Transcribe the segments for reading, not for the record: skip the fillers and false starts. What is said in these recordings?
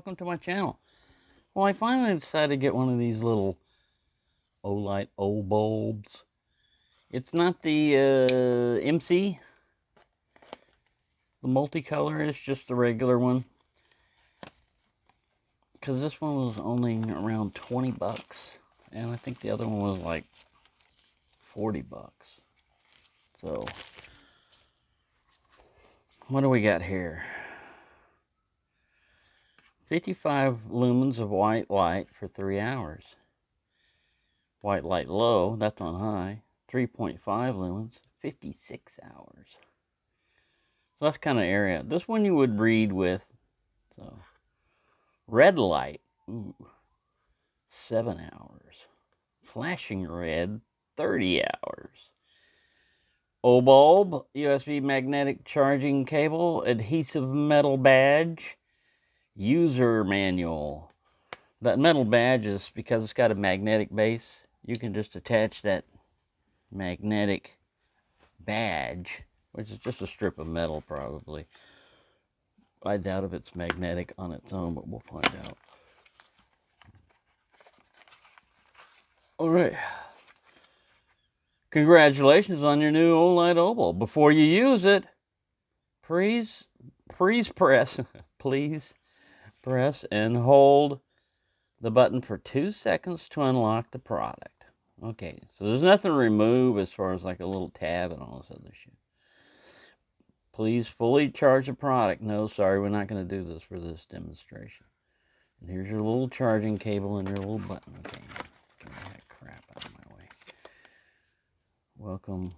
welcome to my channel. Well, I finally decided to get one of these little Olight Obulbs. It's not the MC, the multicolor, it's just the regular one. Because this one was only around 20 bucks. And I think the other one was like 40 bucks. So, what do we got here? 55 lumens of white light for 3 hours. White light low, that's on high. 3.5 lumens, 56 hours. So that's kind of area. This one you would read with. So, red light, ooh, 7 hours. Flashing red, 30 hours. Obulb, USB magnetic charging cable, adhesive metal badge, user manual. That metal badge is because it's got a magnetic base. You can just attach that magnetic badge, which is just a strip of metal probably. I doubt if it's magnetic on its own, but we'll find out. Alright. Congratulations on your new Olight Obulb. Before you use it, please press and hold the button for 2 seconds to unlock the product. Okay, so there's nothing to remove as far as like a little tab and all this other shit. Please fully charge the product. No, sorry, we're not going to do this for this demonstration. And here's your little charging cable and your little button. Okay, get that crap out of my way. Welcome.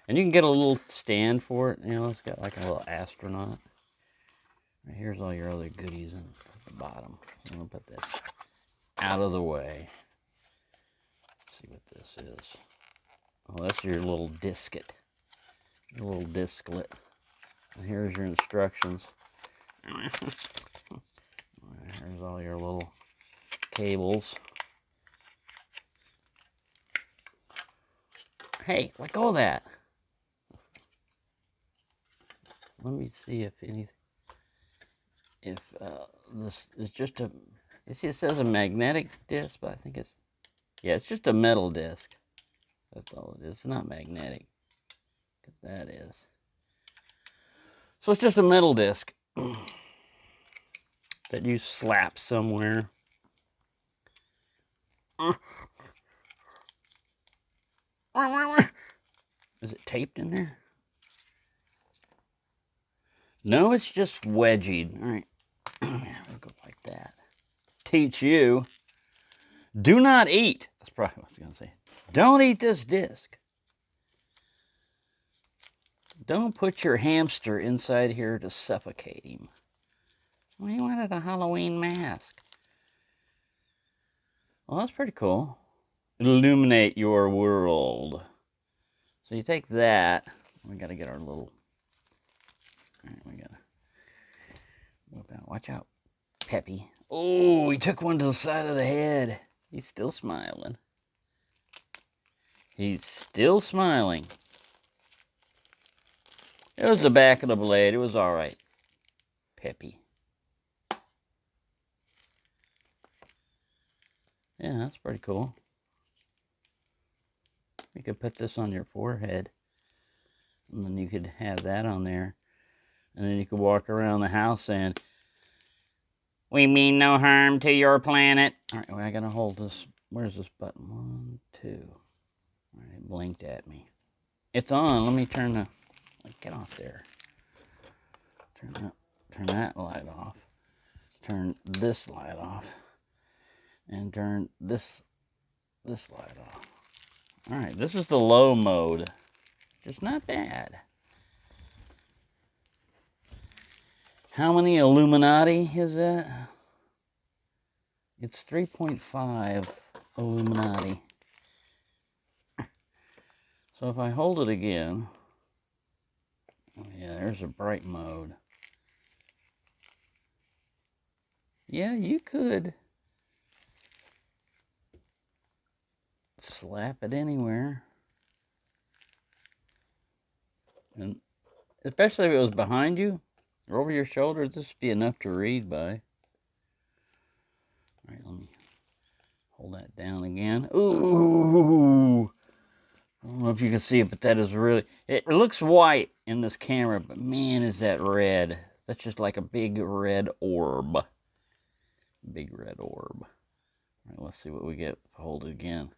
And you can get a little stand for it. You know, it's got like a little astronaut. Right, here's all your other goodies at the bottom. So I'm going to put this out of the way. Let's see what this is. Oh, that's your little disket. Your little disklet. And here's your instructions. Here's all your little cables. Hey, let go of that. Let me see if anything. If this is just a, you see it says a magnetic disc, but I think it's, yeah, it's just a metal disc. That's all it is. It's not magnetic. That is. So it's just a metal disc that you slap somewhere. Is it taped in there? No, it's just wedgied. All right. We'll go like that. Teach you. Do not eat. That's probably what I was going to say. Don't eat this disc. Don't put your hamster inside here to suffocate him. Well, he wanted a Halloween mask. Well, that's pretty cool. Illuminate your world. So you take that. We got to get our little... All right, we got to whip out. Watch out, Peppy. Oh, he took one to the side of the head. He's still smiling. He's still smiling. It was the back of the blade. It was all right. Peppy. Yeah, that's pretty cool. You could put this on your forehead. And then you could have that on there. And then you could walk around the house saying, "We mean no harm to your planet." All right, well, I got to hold this. Where's this button? 1, 2. All right, it blinked at me. It's on. Let me turn the... Get off there. Turn that light off. Turn this light off. And turn this light off. Alright, this is the low mode. Just not bad. How many Illuminati is that? It's 3.5 Illuminati. So if I hold it again... Yeah, there's a bright mode. Yeah, you could slap it anywhere. And especially if it was behind you, Or over your shoulder, this would be enough to read by. All right, let me hold that down again. Ooh! I don't know if you can see it, but that is really... It looks white in this camera, but man, is that red. That's just like a big red orb. Big red orb. All right, let's see what we get. Hold it again.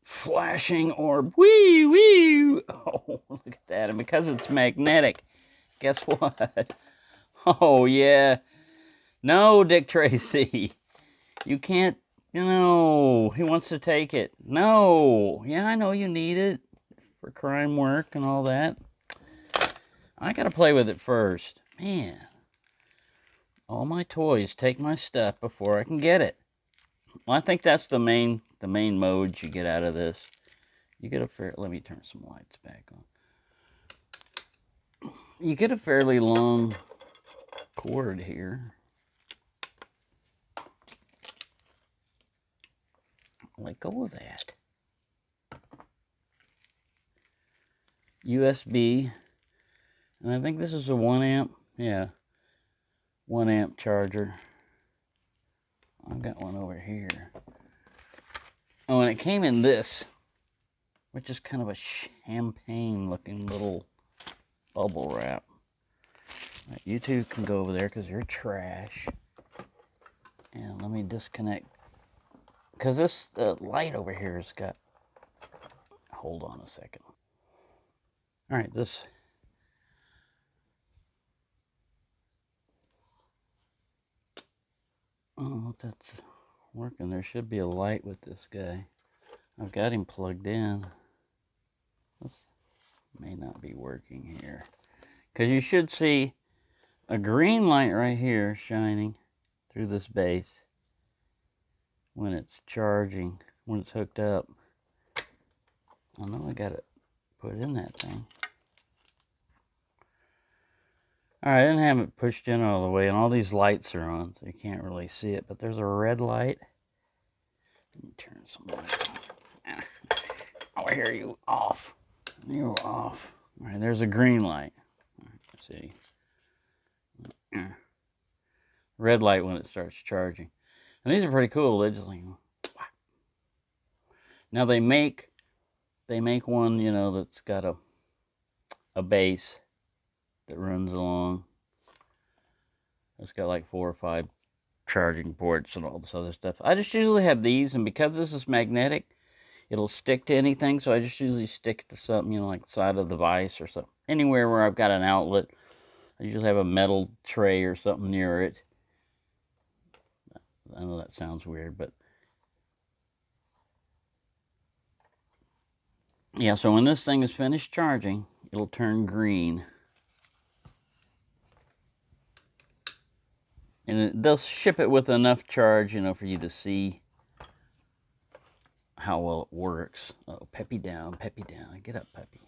Flashing orb. Wee, wee! Oh, look at that. And because it's magnetic, guess what? Oh, yeah. No, Dick Tracy. You can't... No, he wants to take it. No. Yeah, I know you need it for crime work and all that. I gotta play with it first. Man. All my toys take my stuff before I can get it. Well, I think that's the main mode you get out of this. You get a fair... Let me turn some lights back on. You get a fairly long cord here. Let go of that. USB. And I think this is a 1 amp. Yeah. 1 amp charger. I've got one over here. Oh, and it came in this, which is kind of a champagne looking little bubble wrap. Right, you two can go over there because you're trash. And let me disconnect. Because this light over here has got... Hold on a second. All right, this... Oh, that's working. There should be a light with this guy. I've got him plugged in. This may not be working here. Because you should see a green light right here shining through this base when it's charging, when it's hooked up. I know I got it put in that thing. Alright, I didn't have it pushed in all the way, and all these lights are on, so you can't really see it, but there's a red light. Let me turn some lights on. Oh, I hear you off. You're off. Alright, there's a green light. Let's see. Red light when it starts charging. And these are pretty cool. They just like... Now they make one, you know, that's got a base that runs along. It's got like 4 or 5 charging ports and all this other stuff. I just usually have these, and because this is magnetic, it'll stick to anything, so I just usually stick it to something, you know, like the side of the vise or something. Anywhere where I've got an outlet, I usually have a metal tray or something near it. I know that sounds weird, but... Yeah, so when this thing is finished charging, it'll turn green. And they'll ship it with enough charge, you know, for you to see how well it works. Oh, Peppy down, Peppy down. Get up, Peppy.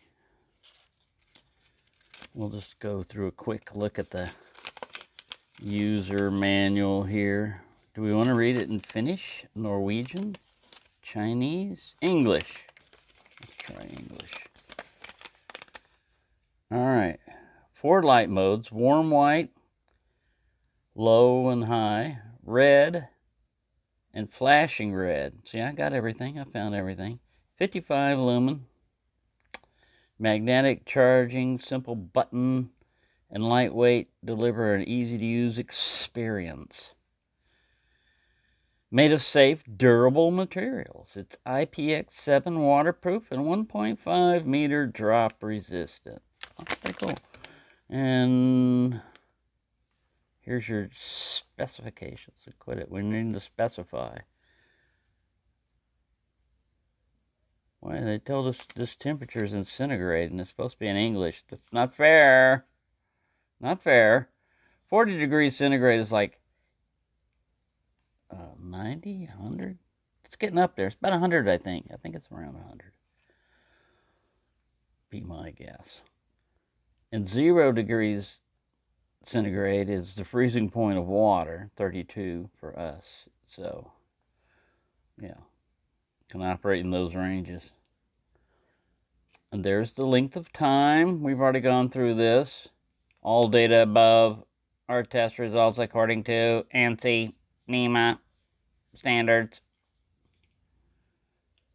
We'll just go through a quick look at the user manual here. Do we want to read it in Finnish, Norwegian, Chinese, English? Let's try English. All right. 4 light modes: warm white, low and high, red, and flashing red. See, I got everything. I found everything. 55 lumen, magnetic charging, simple button, and lightweight, deliver an easy-to-use experience. Made of safe, durable materials. It's IPX7 waterproof and 1.5 meter drop resistant. That's pretty cool. And here's your specifications. So quit it. We need to specify. Why, they told us this temperature is in centigrade, and it's supposed to be in English. That's not fair. Not fair. 40 degrees centigrade is like 90, 100. It's getting up there. It's about 100, I think. I think it's around 100. Be my guess. And 0 degrees centigrade is the freezing point of water, 32 for us. So, yeah, can operate in those ranges. And there's the length of time. We've already gone through this. All data above Our test results according to ANSI NEMA standards.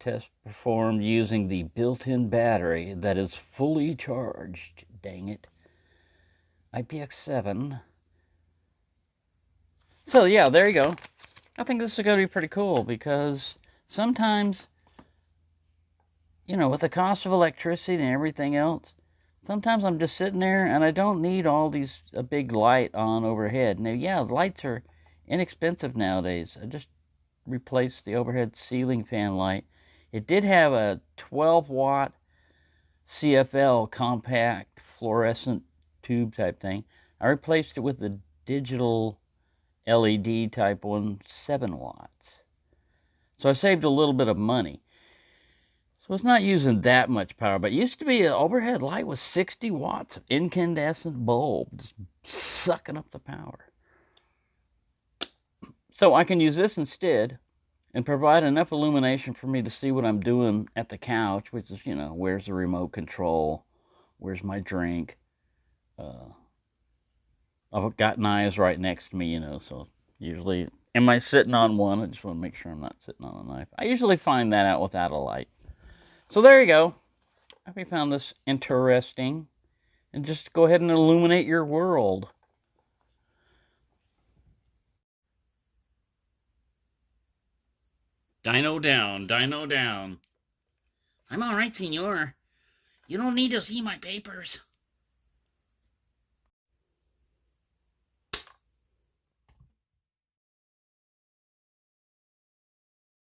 Test performed using the built-in battery that is fully charged. Dang it. IPX7. So yeah, there you go. I think this is going to be pretty cool because sometimes, you know, with the cost of electricity and everything else, sometimes I'm just sitting there and I don't need all these a big light on overhead. Now, yeah, lights are inexpensive nowadays. I just replaced the overhead ceiling fan light. It did have a 12-watt CFL compact fluorescent tube type thing. I replaced it with the digital LED type one, 7 watts. So I saved a little bit of money. So it's not using that much power, but it used to be an overhead light with 60 watts of incandescent bulb, just sucking up the power. So I can use this instead and provide enough illumination for me to see what I'm doing at the couch, which is, you know, where's the remote control, where's my drink. I've got knives right next to me, you know, so usually, am I sitting on one? I just want to make sure I'm not sitting on a knife. I usually find that out without a light. So there you go. I hope you found this interesting. And just go ahead and illuminate your world. Dino down, dino down. I'm all right, senor. You don't need to see my papers.